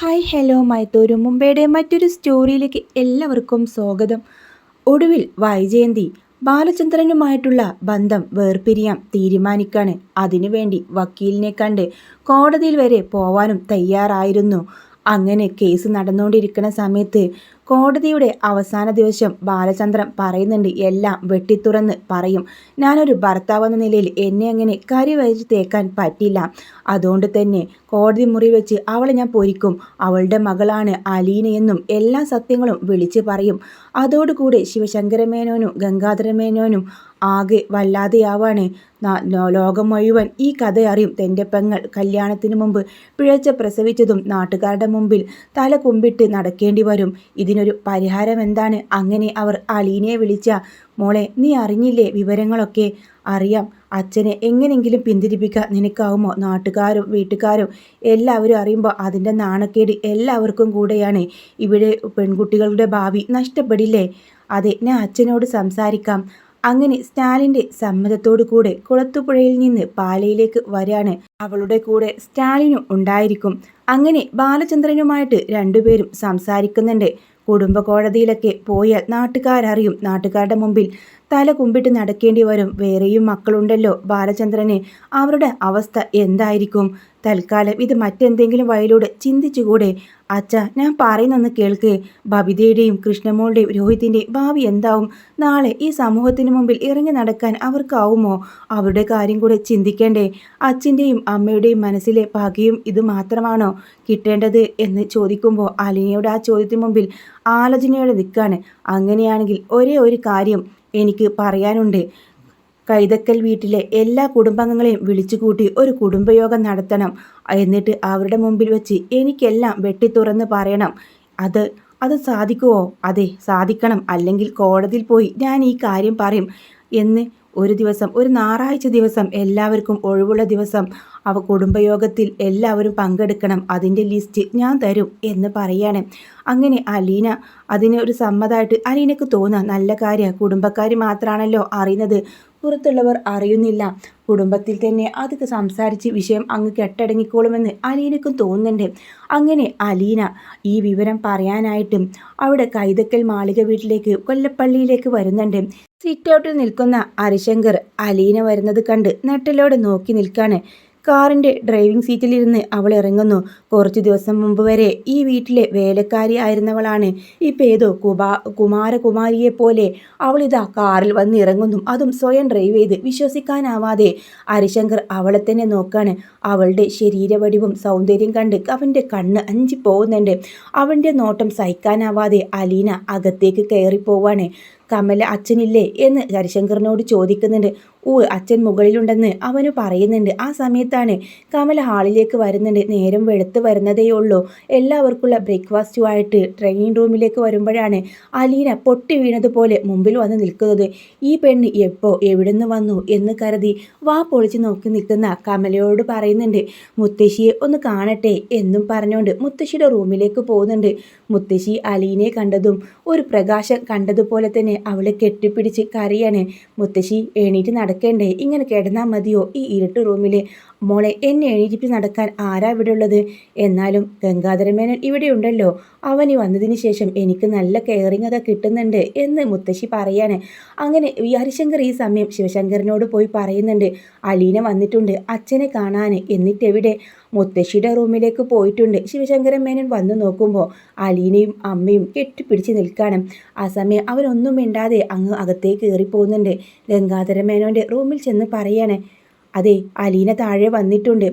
Hi hello മൈത്തൂരു മുംബൈയുടെ മറ്റൊരു സ്റ്റോറിയിലേക്ക് എല്ലാവർക്കും സ്വാഗതം. ഒടുവിൽ വൈജയന്തി ബാലചന്ദ്രനുമായിട്ടുള്ള ബന്ധം വേർപിരിയാൻ തീരുമാനിക്കാണ്. അതിനുവേണ്ടി വക്കീലിനെ കണ്ട് കോടതിയിൽ വരെ പോവാനും തയ്യാറായിരുന്നു. അങ്ങനെ കേസ് നടന്നുകൊണ്ടിരിക്കുന്ന സമയത്ത് കോടതിയുടെ അവസാന ദിവസം ബാലചന്ദ്രൻ പറയുന്നുണ്ട്, എല്ലാം വെട്ടിത്തുറന്ന് പറയും. ഞാനൊരു ഭർത്താവെന്ന നിലയിൽ എന്നെ അങ്ങനെ കരിവരിച്ച് തേക്കാൻ പറ്റില്ല. അതുകൊണ്ട് തന്നെ കോടതി മുറി വെച്ച് അവളെ ഞാൻ പൊരിക്കും. അവളുടെ മകളാണ് അലീനയെന്നും എല്ലാ സത്യങ്ങളും വിളിച്ച് പറയും. അതോടുകൂടി ശിവശങ്കരമേനോനും ഗംഗാധരമേനോനും ആകെ വല്ലാതെയാവാണ്. ലോകം മുഴുവൻ ഈ കഥ അറിയും. തൻ്റെ പെങ്ങൾ കല്യാണത്തിന് മുമ്പ് പിഴച്ച പ്രസവിച്ചതും നാട്ടുകാരുടെ മുമ്പിൽ തല കുമ്പിട്ട് നടക്കേണ്ടി വരും. ഇതിനൊരു പരിഹാരം എന്താണ്? അങ്ങനെ അവർ അലീനയെ വിളിച്ച, മോളെ നീ അറിഞ്ഞില്ലേ വിവരങ്ങളൊക്കെ? അറിയാം. അച്ഛനെ എങ്ങനെയെങ്കിലും പിന്തിരിപ്പിക്കാൻ നിനക്കാവുമോ? നാട്ടുകാരും വീട്ടുകാരും എല്ലാവരും അറിയുമ്പോൾ അതിൻ്റെ നാണക്കേട് എല്ലാവർക്കും കൂടെയാണ്. ഇവിടെ പെൺകുട്ടികളുടെ ഭാവി നഷ്ടപ്പെടില്ലേ? അതെ, ഞാൻ അച്ഛനോട് സംസാരിക്കാം. അങ്ങനെ സ്റ്റാലിൻ്റെ സമ്മതത്തോടു കൂടെ കുളത്തുപുഴയിൽ നിന്ന് പാലയിലേക്ക് വരാണ്. അവളുടെ കൂടെ സ്റ്റാലിനും ഉണ്ടായിരിക്കും. അങ്ങനെ ബാലചന്ദ്രനുമായിട്ട് രണ്ടുപേരും സംസാരിക്കുന്നുണ്ട്. കുടുംബ കോടതിയിലൊക്കെ പോയാൽ നാട്ടുകാരറിയും. നാട്ടുകാരുടെ മുമ്പിൽ തല കുമ്പിട്ട് നടക്കേണ്ടി വരും. വേറെയും മക്കളുണ്ടല്ലോ ബാലചന്ദ്രന്. അവരുടെ അവസ്ഥ എന്തായിരിക്കും? തൽക്കാലം ഇത് മറ്റെന്തെങ്കിലും വഴിയിലൂടെ ചിന്തിച്ചുകൂടെ? അച്ഛ, ഞാൻ പറയുന്നൊന്ന് കേൾക്ക്. ബബിതയുടെയും കൃഷ്ണമോളുടെയും രോഹിത്തിൻ്റെയും ഭാവി എന്താവും? നാളെ ഈ സമൂഹത്തിന് മുമ്പിൽ ഇറങ്ങി നടക്കാൻ അവർക്കാവുമോ? അവരുടെ കാര്യം കൂടെ ചിന്തിക്കേണ്ടേ? അച്ഛൻ്റെയും അമ്മയുടെയും മനസ്സിലെ പകയും ഇത് മാത്രമാണോ കിട്ടേണ്ടത് എന്ന് ചോദിക്കുമ്പോൾ അലീനയുടെ ആ ചോദ്യത്തിന് മുമ്പിൽ ആലോചനയോടെ നിൽക്കുകയാണ്. അങ്ങനെയാണെങ്കിൽ ഒരേ ഒരു കാര്യം എനിക്ക് പറയാനുണ്ട്. കൈതക്കൽ വീട്ടിലെ എല്ലാ കുടുംബാംഗങ്ങളെയും വിളിച്ചുകൂട്ടി ഒരു കുടുംബയോഗം നടത്തണം. എന്നിട്ട് അവരുടെ മുമ്പിൽ വെച്ച് എനിക്കെല്ലാം വെട്ടിത്തുറന്ന് പറയണം. അത് സാധിക്കുമോ? അതെ, സാധിക്കണം. അല്ലെങ്കിൽ കോടതിയിൽ പോയി ഞാൻ ഈ കാര്യം പറയും എന്ന്. ഒരു ദിവസം, ഒരു ഞായറാഴ്ച ദിവസം, എല്ലാവർക്കും ഒഴിവുള്ള ദിവസം കുടുംബയോഗത്തിൽ എല്ലാവരും പങ്കെടുക്കണം. അതിൻ്റെ ലിസ്റ്റ് ഞാൻ തരും എന്ന് പറയാണ്. അങ്ങനെ അലീന അതിന് ഒരു സമ്മതമായിട്ട് അലീനക്ക് തോന്നുക നല്ല കാര്യമാണ്. കുടുംബക്കാർ മാത്രമാണല്ലോ അറിയുന്നത്, പുറത്തുള്ളവർ അറിയുന്നില്ല. കുടുംബത്തിൽ തന്നെ അത് സംസാരിച്ച് വിഷയം അങ്ങ് കെട്ടടങ്ങിക്കോളുമെന്ന് അലീനക്കും തോന്നുന്നുണ്ട്. അങ്ങനെ അലീന ഈ വിവരം പറയാനായിട്ടും അവിടെ കൈതക്കൽ മാളിക വീട്ടിലേക്ക് കൊല്ലപ്പള്ളിയിലേക്ക് വരുന്നുണ്ട്. സിറ്റ് ഔട്ടിൽ നിൽക്കുന്ന ഹരിശങ്കർ അലീന വരുന്നത് കണ്ട് നെട്ടലോടെ നോക്കി നിൽക്കാണ്. കാറിൻ്റെ ഡ്രൈവിംഗ് സീറ്റിലിരുന്ന് അവൾ ഇറങ്ങുന്നു. കുറച്ച് ദിവസം മുമ്പ് വരെ ഈ വീട്ടിലെ വേലക്കാരി ആയിരുന്നവളാണ്. ഇപ്പം ഏതോ കുമാരകുമാരിയെ പോലെ അവളിതാ കാറിൽ വന്ന് ഇറങ്ങുന്നു. അതും സ്വയം ഡ്രൈവ് ചെയ്ത്. വിശ്വസിക്കാനാവാതെ ഹരിശങ്കർ അവളെ തന്നെ നോക്കാണ്. അവളുടെ ശരീരവടിവും സൗന്ദര്യം കണ്ട് അവൻ്റെ കണ്ണ് അഞ്ചി പോകുന്നുണ്ട്. അവൻ്റെ നോട്ടം സഹിക്കാനാവാതെ അലീന അകത്തേക്ക് കയറിപ്പോവാണ്. കമല അച്ഛനില്ലേ എന്ന് ഹരിശങ്കറിനോട് ചോദിക്കുന്നുണ്ട്. അച്ഛൻ മുകളിലുണ്ടെന്ന് അവന് പറയുന്നുണ്ട്. ആ സമയത്താണ് കമല ഹാളിലേക്ക് വരുന്നുണ്ട്. നേരം വെളുത്ത് വരുന്നതേ ഉള്ളൂ. എല്ലാവർക്കുള്ള ബ്രേക്ക്ഫാസ്റ്റുമായിട്ട് ട്രെയിനിങ് റൂമിലേക്ക് വരുമ്പോഴാണ് അലീന പൊട്ടി വീണതുപോലെ മുമ്പിൽ വന്ന് നിൽക്കുന്നത്. ഈ പെണ്ണ് എവിടെ നിന്ന് വന്നു എന്ന് കരുതി വാ പൊളിച്ച് നോക്കി നിൽക്കുന്ന കമലയോട് പറയുന്നുണ്ട്, മുത്തശ്ശിയെ ഒന്ന് കാണട്ടെ എന്നും പറഞ്ഞുകൊണ്ട് മുത്തശ്ശിയുടെ റൂമിലേക്ക് പോകുന്നുണ്ട്. മുത്തശ്ശി അലീനയെ കണ്ടതും ഒരു പ്രകാശം കണ്ടതുപോലെ തന്നെ അവളെ കെട്ടിപ്പിടിച്ച് കരയാണ്. മുത്തശ്ശി, എണീറ്റ് നടക്കേണ്ടേ? ഇങ്ങനെ കിടന്നാൽ മതിയോ ഈ ഇരുട്ട് റൂമിൽ? മോളെ, എന്നെ എണീറ്റിട്ട് നടക്കാൻ ആരാ ഇവിടെ ഉള്ളത്? എന്നാലും ഗംഗാധരമേനോൻ ഇവിടെ ഉണ്ടല്ലോ. അവന് വന്നതിന് ശേഷം എനിക്ക് നല്ല കെയറിങ് ഒക്കെ കിട്ടുന്നുണ്ട് എന്ന് മുത്തശ്ശി പറയാണ്. അങ്ങനെ ഹരിശങ്കർ ഈ സമയം ശിവശങ്കരനോട് പോയി പറയുന്നുണ്ട്, അലീന വന്നിട്ടുണ്ട് അച്ഛനെ കാണാൻ. എന്നിട്ടെവിടെ? മുത്തശ്ശിയുടെ റൂമിലേക്ക് പോയിട്ടുണ്ട്. ശിവശങ്കരൻ മേനോൻ വന്നു നോക്കുമ്പോൾ അലീനയും അമ്മയും കെട്ടിപ്പിടിച്ച് നിൽക്കാണ്. ആ സമയം അവരൊന്നും മിണ്ടാതെ അങ്ങ് അകത്തേക്ക് കയറിപ്പോകുന്നുണ്ട്. ഗംഗാധര മേനോൻ്റെ റൂമിൽ ചെന്ന് പറയാണ്, അതെ, അലീന താഴെ വന്നിട്ടുണ്ട്,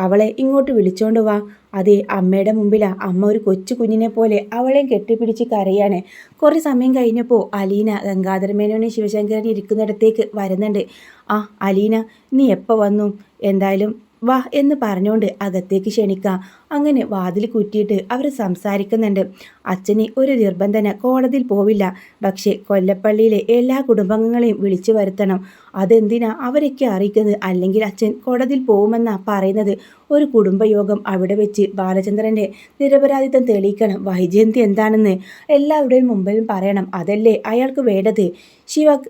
അവളെ ഇങ്ങോട്ട് വിളിച്ചോണ്ട് വാ. അതെ, അമ്മയുടെ മുമ്പിലാണ്. അമ്മ ഒരു കൊച്ചു കുഞ്ഞിനെ പോലെ അവളെയും കെട്ടിപ്പിടിച്ച് കരയാണ്. കുറേ സമയം കഴിഞ്ഞപ്പോൾ അലീന ഗംഗാധരമേനോനെ ശിവശങ്കരൻ ഇരിക്കുന്നിടത്തേക്ക് വരുന്നുണ്ട്. ആ അലീന, നീ എപ്പോൾ വന്നു? എന്തായാലും വാ എന്ന് പറഞ്ഞുകൊണ്ട് അകത്തേക്ക് ക്ഷണിക്കാം. അങ്ങനെ വാതിൽ കുറ്റിയിട്ട് അവർ സംസാരിക്കുന്നുണ്ട്. അച്ഛന് ഒരു നിർബന്ധന കോടതിയിൽ പോവില്ല. പക്ഷേ കൊല്ലപ്പള്ളിയിലെ എല്ലാ കുടുംബാംഗങ്ങളെയും വിളിച്ചു വരുത്തണം. അതെന്തിനാ അവരൊക്കെ അറിയിക്കുന്നത്? അല്ലെങ്കിൽ അച്ഛൻ കോടതിയിൽ പോകുമെന്നാണ് പറയുന്നത്. ഒരു കുടുംബയോഗം അവിടെ വെച്ച് ബാലചന്ദ്രൻ്റെ നിരപരാധിത്വം തെളിയിക്കണം. വൈജയന്തി എന്താണെന്ന് എല്ലാവരുടെയും മുമ്പിലും പറയണം. അതല്ലേ അയാൾക്ക് വേണ്ടത്?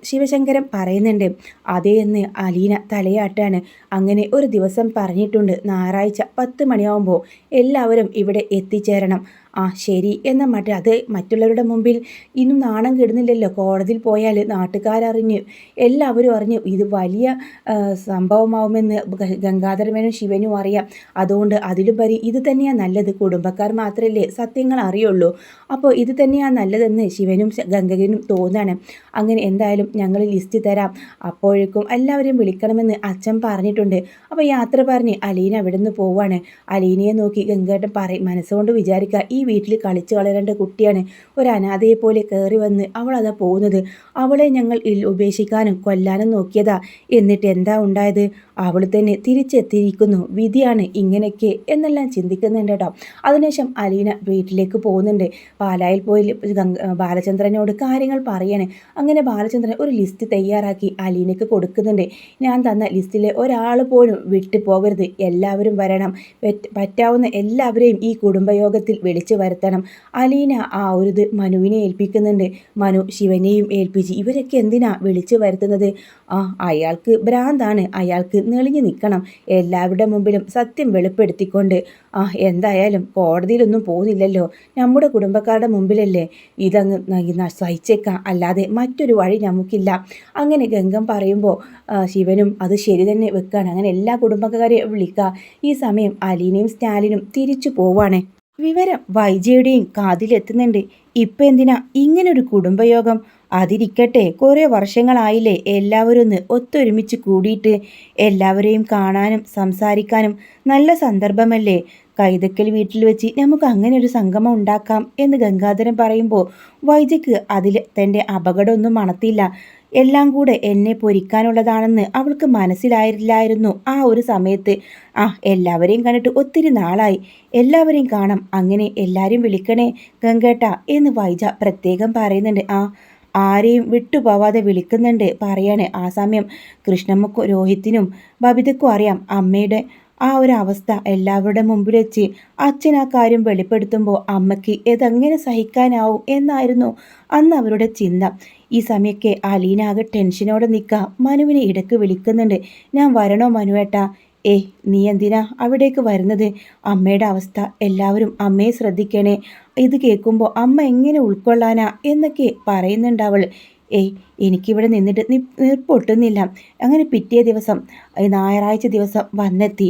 ശിവശങ്കരൻ പറയുന്നുണ്ട്. അതേ എന്ന് അലീന തലയാട്ടാണ്. അങ്ങനെ ഒരു ദിവസം പറഞ്ഞിട്ടുണ്ട്, ഞായറാഴ്ച 10 മണിയാവുമ്പോൾ എല്ലാവരും ഇവിടെ എത്തിച്ചേരണം. ആ ശരി എന്ന മറ്റേ അത് മറ്റുള്ളവരുടെ മുമ്പിൽ ഇന്നും നാണം കെടുന്നില്ലല്ലോ. കോടതിയിൽ പോയാൽ നാട്ടുകാരറിഞ്ഞ് എല്ലാവരും അറിഞ്ഞ് ഇത് വലിയ സംഭവമാവുമെന്ന് ഗംഗാധരമേനും ശിവനും അറിയാം. അതുകൊണ്ട് അതിലുപരി ഇത് തന്നെയാണ് നല്ലത്. കുടുംബക്കാർ മാത്രമല്ലേ സത്യങ്ങൾ അറിയുള്ളൂ. അപ്പോൾ ഇത് തന്നെയാണ് നല്ലതെന്ന് ശിവനും ഗംഗനും തോന്നാണ്. അങ്ങനെ എന്തായാലും ഞങ്ങൾ ലിസ്റ്റ് തരാം, അപ്പോഴേക്കും എല്ലാവരെയും വിളിക്കണമെന്ന് അച്ഛൻ പറഞ്ഞിട്ടുണ്ട്. അപ്പോൾ യാത്ര പറഞ്ഞ് അലീന അവിടെ നിന്ന് പോവാണ്. അലീനയെ നോക്കി ഗംഗേട്ടൻ മനസ്സുകൊണ്ട് വിചാരിക്കുക, ഈ വീട്ടിൽ കളിച്ചു വളരേണ്ട കുട്ടിയാണ്. ഒരു അനാഥയെ പോലെ കയറി വന്ന് അവൾ അതാ പോകുന്നത്. അവളെ ഞങ്ങൾ ഉപേക്ഷിക്കാനും കൊല്ലാനും നോക്കിയതാ. എന്നിട്ട് എന്താ ഉണ്ടായത്? അവൾ തന്നെ തിരിച്ചെത്തിയിരിക്കുന്നു. വിധിയാണ് ഇങ്ങനെയൊക്കെ എന്നെല്ലാം ചിന്തിക്കുന്നുണ്ട് കേട്ടോ. അതിനുശേഷം അലീന വീട്ടിലേക്ക് പോകുന്നുണ്ട്. പാലായിൽ പോയി ബാലചന്ദ്രനോട് കാര്യങ്ങൾ പറയാണ്. അങ്ങനെ ബാലചന്ദ്രൻ ഒരു ലിസ്റ്റ് തയ്യാറാക്കി അലീനയ്ക്ക് കൊടുക്കുന്നുണ്ട്. ഞാൻ തന്ന ലിസ്റ്റിലെ ഒരാൾ പോലും വിട്ടു പോകരുത്, എല്ലാവരും വരണം, പറ്റാവുന്ന എല്ലാവരെയും ഈ കുടുംബയോഗത്തിൽ വിളിച്ചു വരുത്തണം. അലീന ആ ഒരു ഇത് മനുവിനെ ഏൽപ്പിക്കുന്നുണ്ട്. മനു ശിവനെയും ഏൽപ്പിച്ച് ഇവരൊക്കെ എന്തിനാ വിളിച്ചു വരുത്തുന്നത്? അയാൾക്ക് ഭ്രാന്താണ്, അയാൾക്ക് നെളിഞ്ഞു നിൽക്കണം, എല്ലാവരുടെ മുമ്പിലും സത്യം വെളിപ്പെടുത്തിക്കൊണ്ട്. എന്തായാലും കോടതിയിലൊന്നും പോകുന്നില്ലല്ലോ, നമ്മുടെ കുടുംബക്കാരുടെ മുമ്പിലല്ലേ, ഇതങ്ങ് സഹിച്ചേക്കാം, അല്ലാതെ മറ്റൊരു വഴി നമുക്കില്ല. അങ്ങനെ ഗംഗം പറയുമ്പോൾ ശിവനും അത് ശരി തന്നെ വെക്കുകയാണ്. അങ്ങനെ എല്ലാ കുടുംബക്കാരെയും വിളിക്കുക. ഈ സമയം അലീനയും സ്റ്റാലിനും തിരിച്ചു പോവാണ്. വിവരം വൈജയുടെയും കാതിലെത്തുന്നുണ്ട്. ഇപ്പം എന്തിനാ ഇങ്ങനൊരു കുടുംബയോഗം? അതിരിക്കട്ടെ, കുറേ വർഷങ്ങളായില്ലേ എല്ലാവരും ഒന്ന് ഒത്തൊരുമിച്ച് കൂടിയിട്ട്. എല്ലാവരെയും കാണാനും സംസാരിക്കാനും നല്ല സന്ദർഭമല്ലേ. കൈതക്കൽ വീട്ടിൽ വെച്ച് നമുക്ക് അങ്ങനെ ഒരു സംഗമം ഉണ്ടാക്കാം എന്ന് ഗംഗാധരൻ പറയുമ്പോൾ വൈജയ്ക്ക് അതിൽ തൻ്റെ അപകടമൊന്നും മണത്തില്ല. എല്ലാം കൂടെ എന്നെ പൊരിക്കാനുള്ളതാണെന്ന് അവൾക്ക് മനസ്സിലായില്ലായിരുന്നു ആ ഒരു സമയത്ത്. എല്ലാവരെയും കണ്ടിട്ട് ഒത്തിരി നാളായി, എല്ലാവരെയും കാണാം, അങ്ങനെ എല്ലാവരെയും വിളിക്കണേ ഗംഗേട്ട എന്ന് വൈജ പ്രത്യേകം പറയുന്നുണ്ട്. ആരെയും വിട്ടുപോവാതെ വിളിക്കുന്നുണ്ട് പറയാണ്. ആ സമയം കൃഷ്ണമ്മക്കും രോഹിത്തിനും ബബിതയ്ക്കും അറിയാം അമ്മയുടെ ആ ഒരു അവസ്ഥ. എല്ലാവരുടെ മുമ്പിൽ വെച്ച് അച്ഛൻ ആ കാര്യം വെളിപ്പെടുത്തുമ്പോൾ അമ്മയ്ക്ക് ഇതെങ്ങനെ സഹിക്കാനാവും എന്നായിരുന്നു അന്ന് അവരുടെ ചിന്ത. ഈ സമയമൊക്കെ അലീന ആകെ ടെൻഷനോടെ നിൽക്കുക. മനുവിനെ ഇടയ്ക്ക് വിളിക്കുന്നുണ്ട്. ഞാൻ വരണോ മനുവേട്ടാ? നീ എന്തിനാ അവിടേക്ക് വരുന്നത്? അമ്മയുടെ അവസ്ഥ, എല്ലാവരും അമ്മയെ ശ്രദ്ധിക്കണേ. ഇത് കേൾക്കുമ്പോൾ അമ്മ എങ്ങനെ ഉൾക്കൊള്ളാനാ എന്നൊക്കെ പറയുന്നുണ്ട് അവൾ. എനിക്കിവിടെ നിന്നിട്ട് നീർപ്പൊട്ടുന്നില്ല. അങ്ങനെ പിറ്റേ ദിവസം ഞായറാഴ്ച ദിവസം വന്നെത്തി.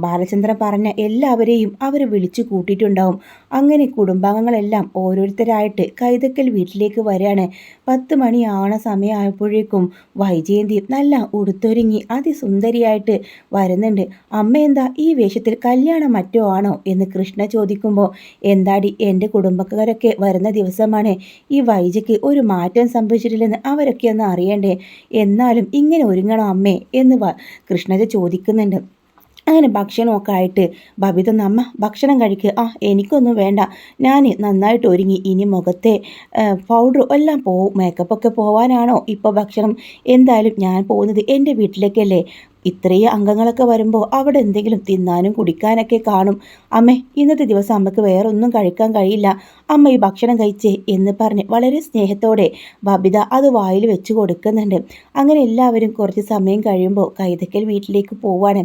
ബാലചന്ദ്രൻ പറഞ്ഞ എല്ലാവരെയും അവർ വിളിച്ചു കൂട്ടിയിട്ടുണ്ടാവും. അങ്ങനെ കുടുംബാംഗങ്ങളെല്ലാം ഓരോരുത്തരായിട്ട് കൈതക്കൽ വീട്ടിലേക്ക് വരികയാണ്. 10 മണിയാവണ സമയമായപ്പോഴേക്കും വൈജയന്തി നല്ല ഉടുത്തൊരുങ്ങി അതിസുന്ദരിയായിട്ട് വരുന്നുണ്ട്. അമ്മ എന്താ ഈ വേഷത്തിൽ, കല്യാണം മറ്റോ ആണോ എന്ന് കൃഷ്ണ ചോദിക്കുമ്പോൾ, എന്താടി എൻ്റെ കുടുംബക്കാരൊക്കെ വരുന്ന ദിവസമാണ്, ഈ വൈജയ്ക്ക് ഒരു മാറ്റം സംഭവിച്ചിട്ടില്ലെന്ന് അവരൊക്കെ ഒന്ന് അറിയണ്ടേ, എന്നാലും ഇങ്ങനെ ഒരുങ്ങണോ അമ്മേ എന്ന് കൃഷ്ണജ ചോദിക്കുന്നുണ്ട്. അങ്ങനെ ഭക്ഷണമൊക്കെ ആയിട്ട് ബബിത അമ്മ ഭക്ഷണം കഴിക്കുക. എനിക്കൊന്നും വേണ്ട, ഞാൻ നന്നായിട്ട് ഒരുങ്ങി, ഇനി മുഖത്തെ പൗഡർ എല്ലാം പോവും, മേക്കപ്പൊക്കെ പോവാനാണോ ഇപ്പോൾ ഭക്ഷണം? എന്തായാലും ഞാൻ പോകുന്നത് എൻ്റെ വീട്ടിലേക്കല്ലേ, ഇത്രയും അംഗങ്ങളൊക്കെ വരുമ്പോൾ അവിടെ എന്തെങ്കിലും തിന്നാനും കുടിക്കാനൊക്കെ കാണും. അമ്മേ, ഇന്നത്തെ ദിവസം അമ്മക്ക് വേറൊന്നും കഴിക്കാൻ കഴിയില്ല, അമ്മ ഈ ഭക്ഷണം കഴിച്ചേ എന്ന് പറഞ്ഞ് വളരെ സ്നേഹത്തോടെ ബബിത അത് വായിൽ വെച്ച് കൊടുക്കുന്നുണ്ട്. അങ്ങനെ എല്ലാവരും കുറച്ച് സമയം കഴിയുമ്പോൾ കൈതക്കൽ വീട്ടിലേക്ക് പോവാണ്.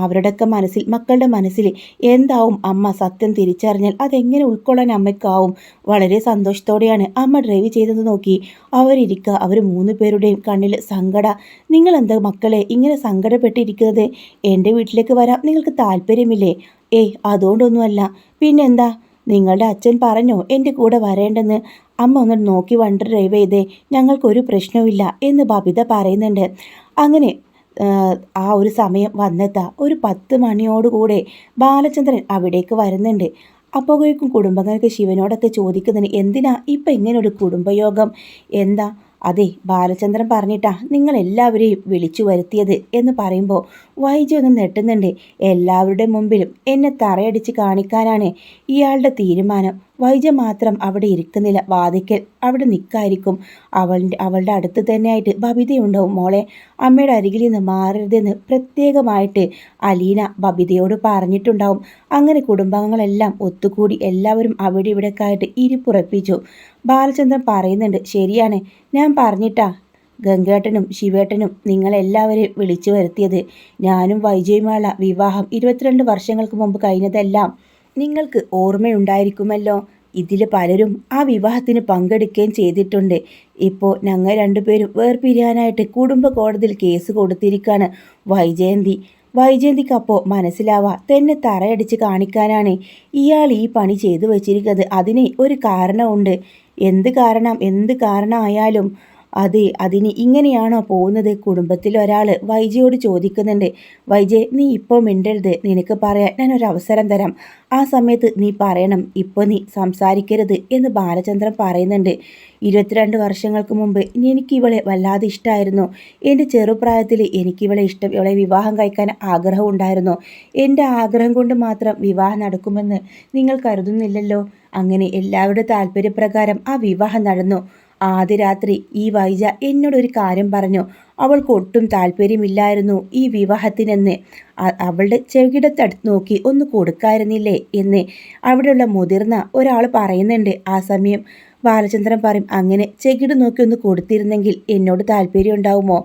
അവരുടെയൊക്കെ മനസ്സിൽ, മക്കളുടെ മനസ്സിൽ എന്താവും അമ്മ സത്യം തിരിച്ചറിഞ്ഞാൽ അതെങ്ങനെ ഉൾക്കൊള്ളാൻ അമ്മയ്ക്കാവും? വളരെ സന്തോഷത്തോടെയാണ് അമ്മ ഡ്രൈവ് ചെയ്തത് നോക്കി അവരിയ്ക്കുക. അവർ 3 പേരുടെയും കണ്ണിൽ നിങ്ങളെന്താ മക്കളെ ഇങ്ങനെ സങ്കടപ്പെട്ടിരിക്കുന്നത്? എൻ്റെ വീട്ടിലേക്ക് വരാൻ നിങ്ങൾക്ക് താല്പര്യമില്ലേ? അതുകൊണ്ടൊന്നുമല്ല, പിന്നെന്താ, നിങ്ങളുടെ അച്ഛൻ പറഞ്ഞോ എൻ്റെ കൂടെ വരേണ്ടെന്ന്? അമ്മ ഒന്ന് നോക്കി വണ്ടി ഡ്രൈവ് ചെയ്തേ, ഞങ്ങൾക്കൊരു പ്രശ്നവുമില്ല എന്ന് ബബിത പറയുന്നുണ്ട്. അങ്ങനെ ആ ഒരു സമയം വന്നെത്താ ഒരു 10 മണിയോടുകൂടെ ബാലചന്ദ്രൻ അവിടേക്ക് വരുന്നുണ്ട്. അപ്പോഴേക്കും കുടുംബങ്ങൾക്ക് ശിവനോടൊക്കെ ചോദിക്കുന്നതിന്, എന്തിനാ ഇപ്പം ഇങ്ങനെ ഒരു കുടുംബയോഗം? എന്താ? അതെ, ബാലചന്ദ്രൻ പറഞ്ഞിട്ടാ നിങ്ങളെല്ലാവരെയും വിളിച്ചു വരുത്തിയത് എന്ന് പറയുമ്പോൾ വൈജി ഒന്ന് നെട്ടുന്നുണ്ട്. എല്ലാവരുടെ മുമ്പിലും എന്നെ തറയടിച്ച് കാണിക്കാനാണ് ഇയാളുടെ തീരുമാനം. വൈജ മാത്രം അവിടെ ഇരിക്കുന്നില്ല, വാതിക്കൽ അവിടെ നിൽക്കായിരിക്കും. അവളുടെ അടുത്ത് തന്നെയായിട്ട് ബബിതയുണ്ടാവും. മോളെ, അമ്മയുടെ അരികിൽ നിന്ന് മാറരുതെന്ന് പ്രത്യേകമായിട്ട് അലീന ബബിതയോട് പറഞ്ഞിട്ടുണ്ടാവും. അങ്ങനെ കുടുംബാംഗങ്ങളെല്ലാം ഒത്തുകൂടി എല്ലാവരും അവിടെ ഇവിടെയൊക്കെ ആയിട്ട് ഇരിപ്പുറപ്പിച്ചു. ബാലചന്ദ്രൻ പറയുന്നുണ്ട്, ശരിയാണ്, ഞാൻ പറഞ്ഞിട്ടാ ഗംഗേട്ടനും ശിവേട്ടനും നിങ്ങളെല്ലാവരെയും വിളിച്ചു വരുത്തിയത്. ഞാനും വൈജയുമായുള്ള വിവാഹം 22 വർഷങ്ങൾക്ക് മുമ്പ് കഴിഞ്ഞതെല്ലാം നിങ്ങൾക്ക് ഓർമ്മയുണ്ടായിരിക്കുമല്ലോ. ഇതിൽ പലരും ആ വിവാഹത്തിന് പങ്കെടുക്കുകയും ചെയ്തിട്ടുണ്ട്. ഇപ്പോൾ ഞങ്ങൾ രണ്ടുപേരും വേർപിരിയാനായിട്ട് കുടുംബ കോടതിയിൽ കേസ് കൊടുത്തിരിക്കുകയാണ്. വൈജയന്തിക്കപ്പോൾ മനസ്സിലാവാ തന്നെ തറയടിച്ച് കാണിക്കാനാണ് ഇയാൾ ഈ പണി ചെയ്തു വച്ചിരിക്കുന്നത്. അതിന് ഒരു കാരണമുണ്ട്. എന്ത് കാരണമായാലും അതിന് ഇങ്ങനെയാണോ പോകുന്നത്? കുടുംബത്തിൽ ഒരാൾ വൈജയോട് ചോദിക്കുന്നുണ്ട്. വൈജയ്, നീ ഇപ്പോൾ മിണ്ടരുത്, നിനക്ക് പറയാൻ ഞാനൊരു അവസരം തരാം, ആ സമയത്ത് നീ പറയണം, ഇപ്പോൾ നീ സംസാരിക്കരുത് എന്ന് ബാലചന്ദ്രൻ പറയുന്നുണ്ട്. 22 വർഷങ്ങൾക്ക് മുമ്പ് എനിക്കിവളെ വല്ലാതെ ഇഷ്ടമായിരുന്നു. എൻ്റെ ചെറുപ്രായത്തിൽ എനിക്കിവളെ ഇഷ്ടം, ഇവളെ വിവാഹം കഴിക്കാൻ ആഗ്രഹം ഉണ്ടായിരുന്നു. എൻ്റെ ആഗ്രഹം കൊണ്ട് മാത്രം വിവാഹം നടക്കുമെന്ന് നിങ്ങൾ കരുതുന്നില്ലല്ലോ. അങ്ങനെ എല്ലാവരുടെ താല്പര്യപ്രകാരം ആ വിവാഹം നടന്നു. ആദ്യ രാത്രി ഈ വൈജ എന്നോടൊരു കാര്യം പറഞ്ഞു. അവൾക്ക് ഒട്ടും താല്പര്യമില്ലായിരുന്നു ഈ വിവാഹത്തിനെന്ന്. അവളുടെ ചെകിടത്തടുത്ത് നോക്കി ഒന്ന് കൊടുക്കായിരുന്നില്ലേ എന്ന് അവിടെയുള്ള മുതിർന്ന ഒരാൾ പറയുന്നുണ്ട്. ആ സമയം ബാലചന്ദ്രൻ പറയും, അങ്ങനെ ചെകിട് നോക്കി ഒന്ന് കൊടുത്തിരുന്നെങ്കിൽ എന്നോട് താല്പര്യം ഉണ്ടാവുമോ?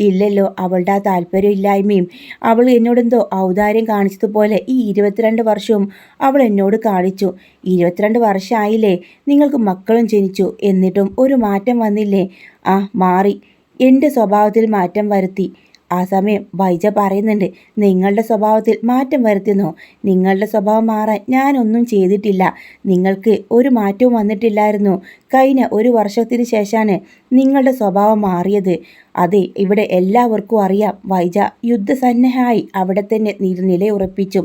ഇല്ലല്ലോ. അവളുടെ ആ താല്പര്യം ഇല്ലായ്മയും അവൾ എന്നോടെന്തോ ഔദാര്യം കാണിച്ചതുപോലെ ഈ 22 വർഷവും അവൾ എന്നോട് കാണിച്ചു. 22 വർഷമായില്ലേ, നിങ്ങൾക്ക് മക്കളും ജനിച്ചു, എന്നിട്ടും ഒരു മാറ്റം വന്നില്ലേ? മാറി, എൻ്റെ സ്വഭാവത്തിൽ മാറ്റം വരുത്തി. ആ സമയം വൈജ പറയുന്നുണ്ട്, നിങ്ങളുടെ സ്വഭാവത്തിൽ മാറ്റം വരുത്തുന്നോ? നിങ്ങളുടെ സ്വഭാവം മാറാൻ ഞാനൊന്നും ചെയ്തിട്ടില്ല. നിങ്ങൾക്ക് ഒരു മാറ്റവും വന്നിട്ടില്ലായിരുന്നു. കഴിഞ്ഞ ഒരു വർഷത്തിന് ശേഷമാണ് നിങ്ങളുടെ സ്വഭാവം മാറിയത്. അതെ, ഇവിടെ എല്ലാവർക്കും അറിയാം. വൈജ യുദ്ധസന്നഹായി അവിടെ തന്നെ നിലയുറപ്പിച്ചു.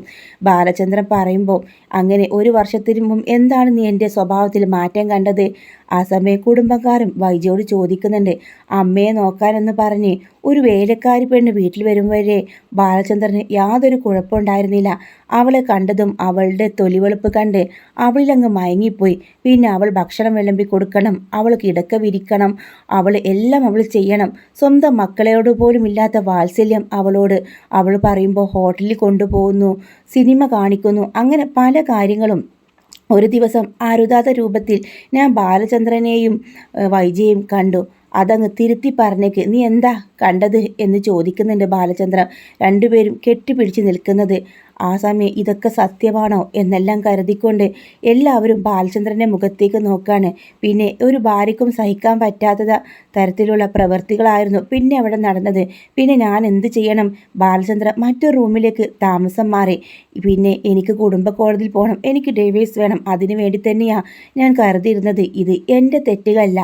ബാലചന്ദ്രൻ പറയുമ്പോൾ, അങ്ങനെ ഒരു വർഷത്തിന് മുമ്പ് എന്താണ് നീ എൻ്റെ സ്വഭാവത്തിൽ മാറ്റം കണ്ടത്? ആ സമയം കുടുംബക്കാരും വൈജയോട് ചോദിക്കുന്നുണ്ട്. അമ്മയെ നോക്കാനെന്ന് പറഞ്ഞ് ഒരു വേലക്കാരി പെണ്ണ് വീട്ടിൽ വരുമ്പോഴേ ബാലചന്ദ്രന് യാതൊരു കുഴപ്പമുണ്ടായിരുന്നില്ല. അവളെ കണ്ടതും അവളുടെ തൊലിവെളുപ്പ് കണ്ട് അവളിലങ്ങ് മയങ്ങിപ്പോയി. പിന്നെ അവൾ ഭക്ഷണം വിളമ്പി കൊടുക്കണം, അവൾ കിടക്ക വിരിക്കണം, എല്ലാം അവൾ ചെയ്യണം. സ്വന്തം മക്കളോട് പോലും ഇല്ലാത്ത വാത്സല്യം അവളോട്. അവൾ പറയുമ്പോൾ ഹോട്ടലിൽ കൊണ്ടുപോകുന്നു, സിനിമ കാണിക്കുന്നു, അങ്ങനെ പല കാര്യങ്ങളും. ഒരു ദിവസം അരുതാത്ത രൂപത്തിൽ ഞാൻ ബാലചന്ദ്രനെയും വൈജയും കണ്ടു. അതങ്ങ് തിരുത്തി പറഞ്ഞേക്ക്, നീ എന്താ കണ്ടത് എന്ന് ചോദിക്കുന്നുണ്ട് ബാലചന്ദ്രൻ. രണ്ടുപേരും കെട്ടിപ്പിടിച്ച് നിൽക്കുന്നത്. ആ സമയം ഇതൊക്കെ സത്യമാണോ എന്നെല്ലാം കരുതിക്കൊണ്ട് എല്ലാവരും ബാലചന്ദ്രൻ്റെ മുഖത്തേക്ക് നോക്കാണ്. പിന്നെ ഒരു ഭാര്യയ്ക്കും സഹിക്കാൻ പറ്റാത്ത തരത്തിലുള്ള പ്രവൃത്തികളായിരുന്നു പിന്നെ അവിടെ നടന്നത്. പിന്നെ ഞാൻ എന്ത് ചെയ്യണം? ബാലചന്ദ്രൻ മറ്റൊരു റൂമിലേക്ക് താമസം മാറി. പിന്നെ എനിക്ക് കുടുംബ കോടതിയിൽ പോകണം, എനിക്ക് ഡൈവേഴ്സ് വേണം. അതിനു വേണ്ടി തന്നെയാണ് ഞാൻ കരുതിയിരുന്നത്. ഇത് എൻ്റെ തെറ്റുകളല്ല.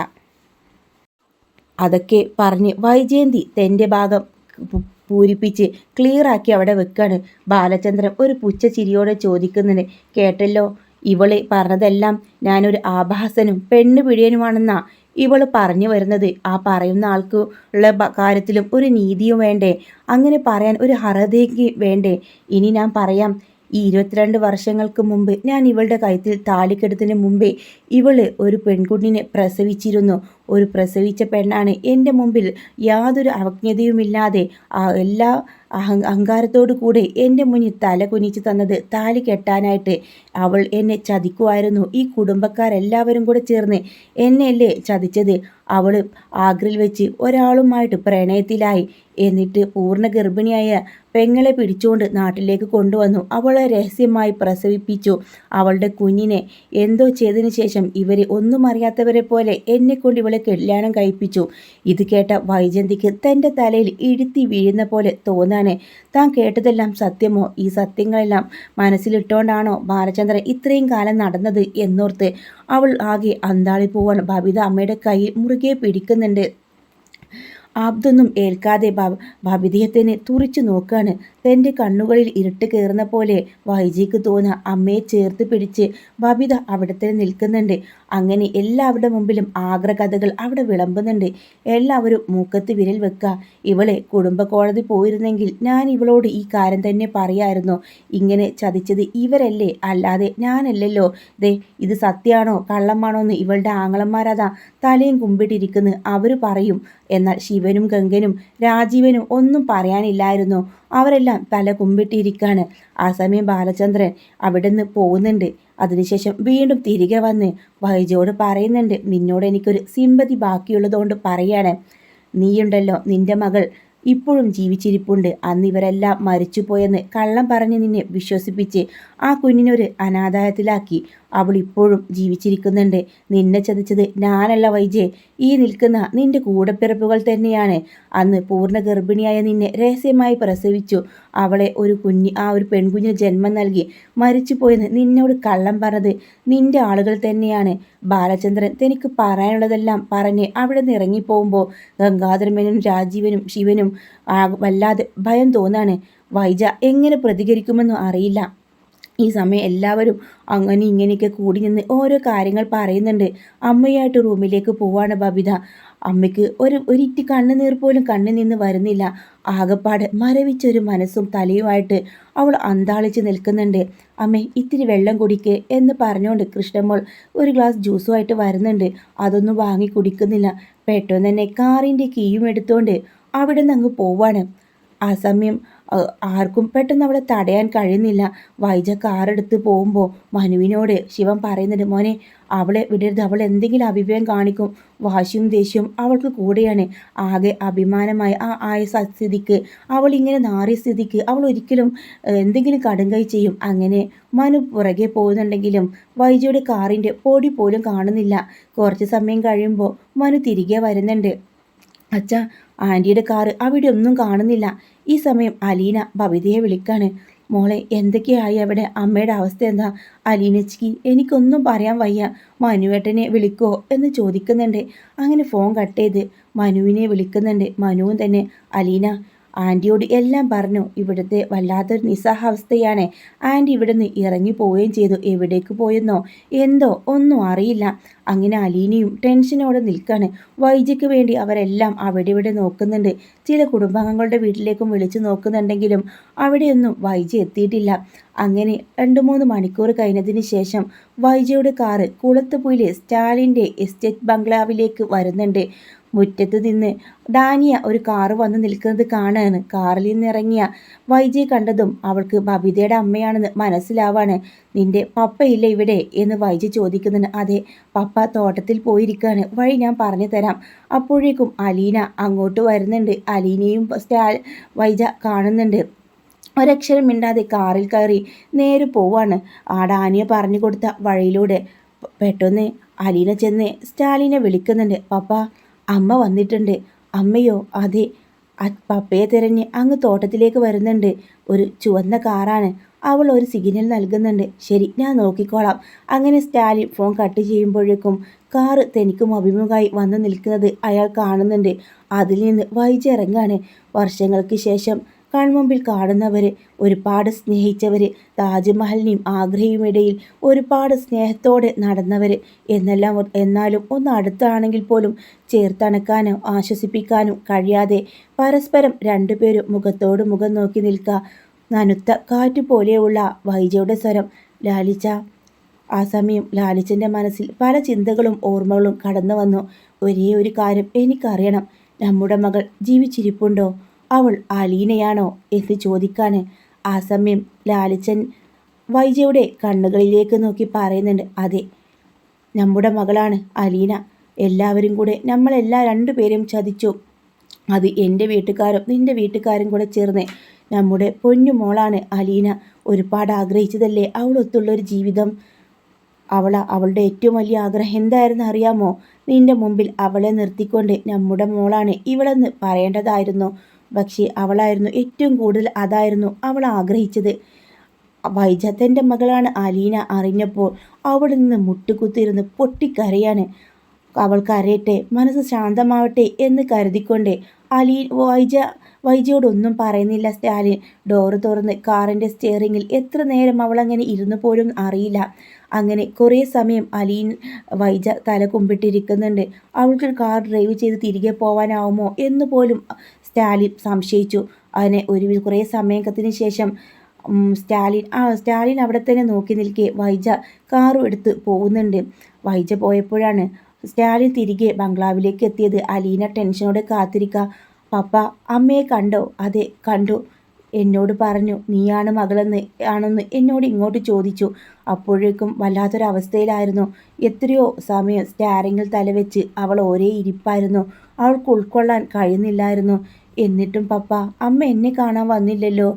അതൊക്കെ പറഞ്ഞ് വൈജയന്തി തൻ്റെ ഭാഗം പൂരിപ്പിച്ച് ക്ലിയറാക്കി അവിടെ വെക്കാണ്. ബാലചന്ദ്രൻ ഒരു പുച്ഛച്ചിരിയോടെ ചോദിക്കുന്നുണ്ട്, കേട്ടല്ലോ, ഇവള് പറഞ്ഞതെല്ലാം ഞാനൊരു ആഭാസനും പെണ്ണ് പിടിയനുമാണെന്നാ ഇവള് പറഞ്ഞു വരുന്നത്. ആ പറയുന്ന ആൾക്ക് ഉള്ള കാര്യത്തിലും ഒരു നീതിയും വേണ്ടേ? അങ്ങനെ പറയാൻ ഒരു അർഹതയ്ക്ക് വേണ്ടേ? ഇനി ഞാൻ പറയാം. ഈ 22 വർഷങ്ങൾക്ക് മുമ്പ് ഞാൻ ഇവളുടെ കഴുത്തിൽ താലിക്കെടുത്തതിന് മുമ്പേ ഇവള് ഒരു പെൺകുഞ്ഞിനെ പ്രസവിച്ചിരുന്നു. ഒരു പ്രസവിച്ച പെണ്ണാണ് എൻ്റെ മുമ്പിൽ യാതൊരു അവജ്ഞതയുമില്ലാതെ എല്ലാ അഹങ്കാരത്തോടു കൂടെ എൻ്റെ മുന്നിൽ തല കുനിച്ച് തന്നത് താലി കെട്ടാനായിട്ട്. അവൾ എന്നെ ചതിക്കുമായിരുന്നു. ഈ കുടുംബക്കാരെല്ലാവരും കൂടെ ചേർന്ന് എന്നെയല്ലേ ചതിച്ചത്? അവൾ ആഗ്രയിൽ വെച്ച് ഒരാളുമായിട്ട് പ്രണയത്തിലായി. എന്നിട്ട് പൂർണ്ണ ഗർഭിണിയായ പെങ്ങളെ പിടിച്ചുകൊണ്ട് നാട്ടിലേക്ക് കൊണ്ടുവന്നു. അവളെ രഹസ്യമായി പ്രസവിപ്പിച്ചു. അവളുടെ കുഞ്ഞിനെ എന്തോ ചെയ്തതിന് ശേഷം ഇവർ ഒന്നും അറിയാത്തവരെ പോലെ എന്നെക്കൊണ്ട് ഇവളെ കല്യാണം കഴിപ്പിച്ചു. ഇത് കേട്ട വൈജന്തിക്ക് തൻ്റെ തലയിൽ ഇഴുത്തി വീഴുന്ന പോലെ തോന്നാണ്. താൻ കേട്ടതെല്ലാം സത്യമോ? ഈ സത്യങ്ങളെല്ലാം മനസ്സിലിട്ടുകൊണ്ടാണോ ബാലചന്ദ്രൻ ഇത്രയും കാലം നടന്നത് എന്നോർത്ത് അവൾ ആകെ അന്താളിപ്പോവാണ്. ബബിത അമ്മയുടെ കൈ മുറുകെ പിടിക്കുന്നുണ്ട്. അതൊന്നും ഏൽക്കാതെ ബബിതയെ തുറിച്ചു നോക്കാണ്. തൻ്റെ കണ്ണുകളിൽ ഇരുട്ട് കയറുന്ന പോലെ വൈജിക്ക് തോന്നുക. അമ്മയെ ചേർത്ത് പിടിച്ച് ബബിത അവിടെ തന്നെ നിൽക്കുന്നുണ്ട്. അങ്ങനെ എല്ലാവരുടെ മുമ്പിലും ആഗ്രഹകഥകൾ അവിടെ വിളമ്പുന്നുണ്ട്. എല്ലാവരും മൂക്കത്ത് വിരൽ വെക്കുക. ഇവളെ കുടുംബ കോടതി പോയിരുന്നെങ്കിൽ ഞാൻ ഇവളോട് ഈ കാര്യം തന്നെ പറയായിരുന്നു. ഇങ്ങനെ ചതിച്ചത് ഇവരല്ലേ, അല്ലാതെ ഞാനല്ലല്ലോ. ഇത് സത്യമാണോ കള്ളമാണോ എന്ന് ഇവളുടെ ആങ്ങളന്മാരതാ തലയും കുമ്പിട്ടിരിക്കുന്നു. അവർ പറയും. എന്നാൽ ശിവനും ഗംഗനും രാജീവനും ഒന്നും പറയാനില്ലായിരുന്നു. അവരെല്ലാം തല കുമ്പിട്ടിരിക്കാണ്. ആ സമയം ബാലചന്ദ്രൻ അവിടെ നിന്ന് പോകുന്നുണ്ട്. അതിനുശേഷം വീണ്ടും തിരികെ വന്ന് വൈജയോട് പറയുന്നുണ്ട്, നിന്നോട് എനിക്കൊരു സിമ്പതി ബാക്കിയുള്ളതുകൊണ്ട് പറയാണ്. നീയുണ്ടല്ലോ, നിന്റെ മകൾ ഇപ്പോഴും ജീവിച്ചിരിപ്പുണ്ട്. അന്ന് ഇവരെല്ലാം മരിച്ചുപോയെന്ന് കള്ളം പറഞ്ഞ് നിന്നെ വിശ്വസിപ്പിച്ച് ആ കുഞ്ഞിനൊരു അനാഥാലയത്തിലാക്കി. അവൾ ഇപ്പോഴും ജീവിച്ചിരിക്കുന്നുണ്ട്. നിന്നെ ചതിച്ചത് ഞാനല്ല വൈജെ, ഈ നിൽക്കുന്ന നിന്റെ കൂടപ്പിറപ്പുകൾ തന്നെയാണ്. അന്ന് പൂർണ്ണ ഗർഭിണിയായ നിന്നെ രഹസ്യമായി പ്രസവിച്ചു. അവളെ ഒരു പെൺകുഞ്ഞിന് ജന്മം നൽകി മരിച്ചുപോയെന്ന് നിന്നോട് കള്ളം പറഞ്ഞത് നിന്റെ ആളുകൾ തന്നെയാണ്. ബാലചന്ദ്രൻ തനിക്ക് പറയാനുള്ളതെല്ലാം പറഞ്ഞ് അവിടെ നിന്ന് ഇറങ്ങിപ്പോകുമ്പോൾ ഗംഗാധരമേനും രാജീവനും ശിവനും വല്ലാതെ ഭയം തോന്നാണ്. വൈജ എങ്ങനെ പ്രതികരിക്കുമെന്നും അറിയില്ല. ഈ സമയം എല്ലാവരും അങ്ങനെ ഇങ്ങനെയൊക്കെ കൂടി നിന്ന് ഓരോ കാര്യങ്ങൾ പറയുന്നുണ്ട്. അമ്മയായിട്ട് റൂമിലേക്ക് പോവാണ് ബബിത. അമ്മയ്ക്ക് ഒരിറ്റി കണ്ണുനീർ പോലും കണ്ണിൽ നിന്ന് വരുന്നില്ല. ആകപ്പാട് മരവിച്ചൊരു മനസ്സും തലയുമായിട്ട് അവൾ അന്താളിച്ച് നിൽക്കുന്നുണ്ട്. അമ്മേ, ഇത്തിരി വെള്ളം കുടിക്ക് എന്ന് പറഞ്ഞുകൊണ്ട് കൃഷ്ണമോൾ ഒരു ഗ്ലാസ് ജ്യൂസുമായിട്ട് വരുന്നുണ്ട്. അതൊന്നും വാങ്ങി കുടിക്കുന്നില്ല. പെട്ടെന്ന് തന്നെ കാറിൻ്റെ കീയും എടുത്തുകൊണ്ട് അവിടെ നിന്ന് അങ്ങ് പോവാണ്. ആ സമയം ആർക്കും പെട്ടെന്ന് അവളെ തടയാൻ കഴിയുന്നില്ല. വൈജ കാറെടുത്ത് പോകുമ്പോൾ മനുവിനോട് ശിവൻ പറയുന്നുണ്ട്, മോനെ അവളെ വിടരുത്, അവൾ എന്തെങ്കിലും അഭിപ്രായം കാണിക്കും. വാശിയും ദേഷ്യവും അവൾക്ക് കൂടെയാണ്. ആകെ അഭിമാനമായി ആയ സ്ഥിതിക്ക്, അവൾ ഇങ്ങനെ നാറിയ സ്ഥിതിക്ക് അവൾ ഒരിക്കലും എന്തെങ്കിലും കടുങ്കൈ ചെയ്യും. അങ്ങനെ മനു പുറകെ പോകുന്നുണ്ടെങ്കിലും വൈജയുടെ കാറിൻ്റെ പൊടി പോലും കാണുന്നില്ല. കുറച്ച് സമയം കഴിയുമ്പോൾ മനു തിരികെ വരുന്നുണ്ട്. അച്ഛാ, ആൻറ്റിയുടെ കാറ് അവിടെ ഒന്നും കാണുന്നില്ല. ഈ സമയം അലീന ബബിതയെ വിളിക്കാണ്. മോളെ, എന്തൊക്കെയായി അവിടെ? അമ്മയുടെ അവസ്ഥ എന്താ? അലീനച്ചിക്ക് എനിക്കൊന്നും പറയാൻ വയ്യ. മനുവേട്ടനെ വിളിക്കോ എന്ന് ചോദിക്കുന്നുണ്ട്. അങ്ങനെ ഫോൺ കട്ട് ചെയ്ത് മനുവിനെ വിളിക്കുന്നുണ്ട്. മനുവും തന്നെ, അലീന ആൻറ്റിയോട് എല്ലാം പറഞ്ഞു. ഇവിടുത്തെ വല്ലാത്തൊരു നിസ്സഹാവസ്ഥയാണ്. ആൻറ്റി ഇവിടെ നിന്ന് ഇറങ്ങി പോവുകയും ചെയ്തു. എവിടേക്ക് പോയെന്നോ എന്തോ ഒന്നും അറിയില്ല. അങ്ങനെ അലീനയും ടെൻഷനോടെ നിൽക്കാണ്. വൈജയ്ക്ക് വേണ്ടി അവരെല്ലാം അവിടെ ഇവിടെ നോക്കുന്നുണ്ട്. ചില കുടുംബാംഗങ്ങളുടെ വീട്ടിലേക്കും വിളിച്ചു നോക്കുന്നുണ്ടെങ്കിലും അവിടെയൊന്നും വൈജ എത്തിയിട്ടില്ല. അങ്ങനെ 2-3 മണിക്കൂർ കഴിഞ്ഞതിന് ശേഷം വൈജയുടെ കാറ് കുളത്തുപുയിലെ സ്റ്റാലിൻ്റെ എസ്റ്റേറ്റ് ബംഗ്ലാവിലേക്ക് വരുന്നുണ്ട്. മുറ്റത്ത് നിന്ന് ഡാനിയ ഒരു കാറ് വന്ന് നിൽക്കുന്നത് കാണാണ്. കാറിൽ നിന്നിറങ്ങിയ വൈജയെ കണ്ടതും അവൾക്ക് ബബിതയുടെ അമ്മയാണെന്ന് മനസ്സിലാവാണ്. നിന്റെ പപ്പയില്ല ഇവിടെ എന്ന് വൈജ ചോദിക്കുന്നുണ്ട്. അതെ, പപ്പ തോട്ടത്തിൽ പോയിരിക്കാണ്, വഴി ഞാൻ പറഞ്ഞു തരാം. അപ്പോഴേക്കും അലീന അങ്ങോട്ട് വരുന്നുണ്ട്. അലീനയും വൈജ കാണുന്നുണ്ട്. ഒരക്ഷരം മിണ്ടാതെ കാറിൽ കയറി നേരെ പോവാണ്. ആ ഡാനിയ പറഞ്ഞു കൊടുത്ത വഴിയിലൂടെ. പെട്ടെന്ന് അലീന ചെന്ന് സ്റ്റാലിനെ വിളിക്കുന്നുണ്ട്. പപ്പ, അമ്മ വന്നിട്ടുണ്ട്. അമ്മയോ? അതെ, പപ്പയെ തിരഞ്ഞ് അങ്ങ് തോട്ടത്തിലേക്ക് വരുന്നുണ്ട്. ഒരു ചുവന്ന കാറാണ്. അവൾ ഒരു സിഗ്നൽ നൽകുന്നുണ്ട്. ശരി, ഞാൻ നോക്കിക്കോളാം. അങ്ങനെ സ്റ്റാലിൻ ഫോൺ കട്ട് ചെയ്യുമ്പോഴേക്കും കാറ് തനിക്കും അഭിമുഖമായി വന്ന് നിൽക്കുന്നത് അയാൾ കാണുന്നുണ്ട്. അതിൽ നിന്ന് വൈജ ഇറങ്ങാണ്. വർഷങ്ങൾക്ക് ശേഷം കൺമുമ്പിൽ കാണുന്നവർ, ഒരുപാട് സ്നേഹിച്ചവർ, താജ്മഹലിനെയും ആഗ്രയും ഇടയിൽ ഒരുപാട് സ്നേഹത്തോടെ നടന്നവർ, എന്നാലും ഒന്ന് അടുത്താണെങ്കിൽ പോലും ചേർത്തണക്കാനോ ആശ്വസിപ്പിക്കാനും കഴിയാതെ പരസ്പരം രണ്ടുപേരും മുഖത്തോട് മുഖം നോക്കി നിൽക്കുക. നനുത്ത കാറ്റുപോലെയുള്ള വൈജയുടെ സ്വരം, ലാലിച്ച. ആ സമയം ലാലിച്ചൻ്റെ മനസ്സിൽ പല ചിന്തകളും ഓർമ്മകളും കടന്നു വന്നു. ഒരേ ഒരു കാര്യം എനിക്കറിയണം, നമ്മുടെ മകൾ ജീവിച്ചിരിപ്പുണ്ടോ? അവൾ അലീനയാണോ എന്ന് ചോദിക്കാണ്. ആ സമയം ലാലിച്ചൻ വൈജയുടെ കണ്ണുകളിലേക്ക് നോക്കി പറയുന്നുണ്ട്, അതെ, നമ്മുടെ മകളാണ് അലീന. എല്ലാവരും കൂടെ നമ്മളെല്ലാ രണ്ടുപേരും ചതിച്ചു. അത് എൻ്റെ വീട്ടുകാരും നിൻ്റെ വീട്ടുകാരും കൂടെ ചേർന്ന് നമ്മുടെ പൊന്നു മോളാണ് അലീന. ഒരുപാട് ആഗ്രഹിച്ചതല്ലേ അവളൊത്തുള്ളൊരു ജീവിതം. അവളുടെ ഏറ്റവും വലിയ ആഗ്രഹം എന്തായിരുന്നു അറിയാമോ? നിൻ്റെ മുമ്പിൽ അവളെ നിർത്തിക്കൊണ്ട് നമ്മുടെ മോളാണ് ഇവളെന്ന് പറയേണ്ടതായിരുന്നു. പക്ഷേ അവളായിരുന്നു ഏറ്റവും കൂടുതൽ അതായിരുന്നു അവൾ ആഗ്രഹിച്ചത്. വൈജ തൻ്റെ മകളാണ് അലീന അറിഞ്ഞപ്പോൾ അവിടെ നിന്ന് മുട്ടുകുത്തിയിരുന്ന് പൊട്ടിക്കരയാണ്. അവൾ കരയട്ടെ, മനസ്സ് ശാന്തമാവട്ടെ എന്ന് കരുതിക്കൊണ്ട് വൈജയോടൊന്നും പറയുന്നില്ല സ്റ്റാലിൻ. ഡോറ് തുറന്ന് കാറിൻ്റെ സ്റ്റിയറിങ്ങിൽ എത്ര നേരം അവളങ്ങനെ ഇരുന്നു പോലും അറിയില്ല. അങ്ങനെ കുറേ സമയം വൈജ തല കുമ്പിട്ടിരിക്കുന്നുണ്ട്. അവൾക്ക് കാർ ഡ്രൈവ് ചെയ്ത് തിരികെ പോകാനാവുമോ എന്ന് പോലും സ്റ്റാലിൻ സംശയിച്ചു. അതിനെ കുറേ സമയത്തിന് ശേഷം സ്റ്റാലിൻ അവിടെ തന്നെ നോക്കി നിൽക്കെ വൈജ കാറും എടുത്ത് പോകുന്നുണ്ട്. വൈജ പോയപ്പോഴാണ് സ്റ്റാലിൻ തിരികെ ബംഗ്ലാവിലേക്ക് എത്തിയത്. അലീന ടെൻഷനോടെ കാത്തിരിക്കുക. പപ്പ, അമ്മയെ കണ്ടോ? അതെ, കണ്ടു. എന്നോട് പറഞ്ഞു നീയാണ് മകളെന്ന് ആണെന്ന് എന്നോട് ഇങ്ങോട്ട് ചോദിച്ചു. അപ്പോഴേക്കും വല്ലാത്തൊരവസ്ഥയിലായിരുന്നു. എത്രയോ സമയം സ്റ്റാരിങ്ങിൽ തലവെച്ച് അവൾ ഒരേ ഇരിപ്പായിരുന്നു. അവൾക്ക് ഉൾക്കൊള്ളാൻ കഴിയുന്നില്ലായിരുന്നു. എന്നിട്ടും പപ്പ, അമ്മ എന്നെ കാണാൻ വന്നില്ലല്ലോ.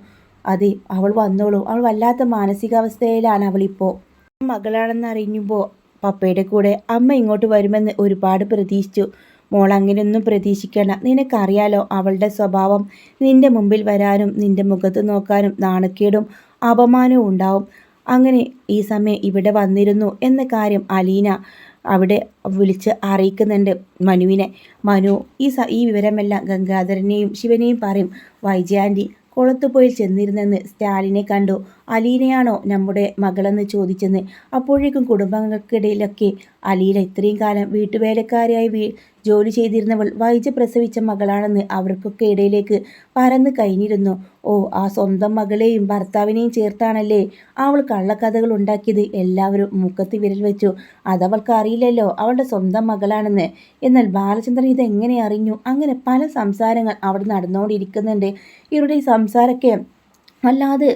അതെ, അവൾ വന്നോളൂ. അവൾ വല്ലാത്ത മാനസികാവസ്ഥയിലാണ് അവളിപ്പോൾ. മകളാണെന്നറിയുമ്പോൾ പപ്പയുടെ കൂടെ അമ്മ ഇങ്ങോട്ട് വരുമെന്ന് ഒരുപാട് പ്രതീക്ഷിച്ചു. മോൾ അങ്ങനെയൊന്നും പ്രതീക്ഷിക്കേണ്ട. നിനക്കറിയാലോ അവളുടെ സ്വഭാവം. നിന്റെ മുമ്പിൽ വരാനും നിന്റെ മുഖത്ത് നോക്കാനും നാണക്കേടും അപമാനവും ഉണ്ടാവും. അങ്ങനെ ഈ സമയം ഇവിടെ വന്നിരുന്നു എന്ന കാര്യം അലീന അവിടെ വിളിച്ച് അറിയിക്കുന്നുണ്ട് മനുവിനെ. മനു ഈ വിവരമെല്ലാം ഗംഗാധരനെയും ശിവനെയും പറയും. വൈജയാൻറ്റി കൊളത്തുപോയിൽ ചെന്നിരുന്നെന്ന് സ്റ്റാലിനെ കണ്ടു. അലീനയാണോ നമ്മുടെ മകളെന്ന് ചോദിച്ചെന്ന്. അപ്പോഴേക്കും കുടുംബങ്ങൾക്കിടയിലൊക്കെ അലീന ഇത്രയും കാലം വീട്ടുവേലക്കാരിയായി ജോലി ചെയ്തിരുന്നവൾ വൈജ പ്രസവിച്ച മകളാണെന്ന് അവർക്കൊക്കെ ഇടയിലേക്ക് പരന്നു കഴിഞ്ഞിരുന്നു. ഓ, ആ സ്വന്തം മകളെയും ഭർത്താവിനെയും ചേർത്താണല്ലേ അവൾ കള്ളക്കഥകൾ ഉണ്ടാക്കിയത്. എല്ലാവരും മുഖത്ത് വിരൽ വെച്ചു. അതവൾക്ക് അറിയില്ലല്ലോ അവളുടെ സ്വന്തം മകളാണെന്ന്. എന്നാൽ ബാലചന്ദ്രൻ ഇതെങ്ങനെ അറിഞ്ഞു? അങ്ങനെ പല സംസാരങ്ങൾ അവിടെ നടന്നുകൊണ്ടിരിക്കുന്നുണ്ട്. ഇവരുടെ ഈ സംസാരമൊക്കെ വല്ലാതെ